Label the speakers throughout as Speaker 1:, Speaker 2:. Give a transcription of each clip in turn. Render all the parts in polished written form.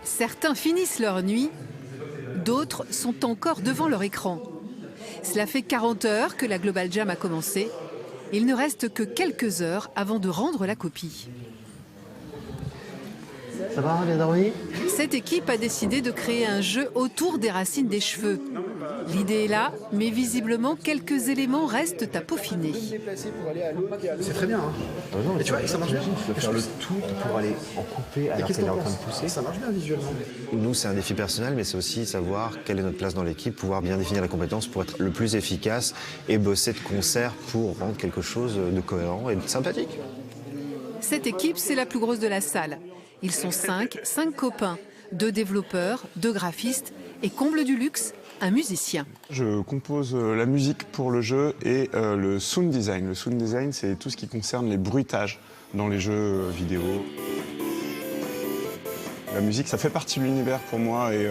Speaker 1: Certains finissent leur nuit, d'autres sont encore devant leur écran. Cela fait 40 heures que la Global Jam a commencé. Il ne reste que quelques heures avant de rendre la copie.
Speaker 2: Ça va, bien dormi?
Speaker 1: Cette équipe a décidé de créer un jeu autour des racines des cheveux. L'idée est là, mais visiblement quelques éléments restent à peaufiner.
Speaker 3: C'est très bien. Hein.
Speaker 2: Ah non,
Speaker 3: et tu vois, ça marche bien.
Speaker 2: Tu peux faire le tour pour aller en couper alors qu'elle est en train de pousser.
Speaker 3: Ça marche bien visuellement.
Speaker 4: Nous, c'est un défi personnel, mais c'est aussi savoir quelle est notre place dans l'équipe, pouvoir bien définir les compétences pour être le plus efficace et bosser de concert pour rendre quelque chose de cohérent et de sympathique.
Speaker 1: Cette équipe, c'est la plus grosse de la salle. Ils sont 5 copains, 2 développeurs, 2 graphistes et, comble du luxe, un musicien.
Speaker 5: Je compose la musique pour le jeu et le sound design. Le sound design, c'est tout ce qui concerne les bruitages dans les jeux vidéo. La musique, ça fait partie de l'univers pour moi et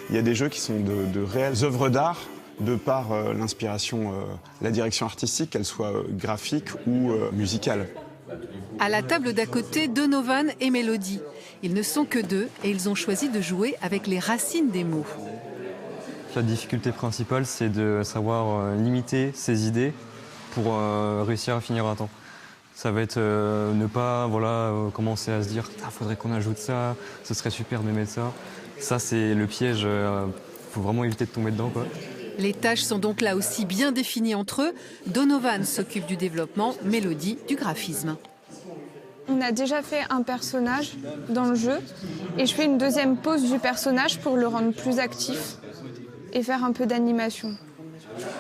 Speaker 5: il y a des jeux qui sont de réelles œuvres d'art de par l'inspiration, la direction artistique, qu'elle soit graphique ou musicale.
Speaker 1: À la table d'à côté, Donovan et Mélodie. Ils ne sont que 2 et ils ont choisi de jouer avec les racines des mots.
Speaker 6: La difficulté principale, c'est de savoir limiter ses idées pour réussir à finir à temps. Ça va être ne pas commencer à se dire « faudrait qu'on ajoute ça, ce serait super de mettre ça ». Ça, c'est le piège, faut vraiment éviter de tomber dedans, quoi.
Speaker 1: Les tâches sont donc là aussi bien définies entre eux. Donovan s'occupe du développement, Mélodie du graphisme.
Speaker 7: On a déjà fait un personnage dans le jeu et je fais une deuxième pose du personnage pour le rendre plus actif et faire un peu d'animation.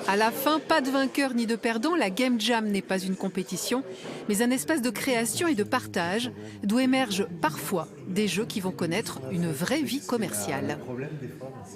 Speaker 1: À la fin, pas de vainqueur ni de perdant, la Game Jam n'est pas une compétition, mais un espace de création et de partage d'où émergent parfois des jeux qui vont connaître une vraie vie commerciale.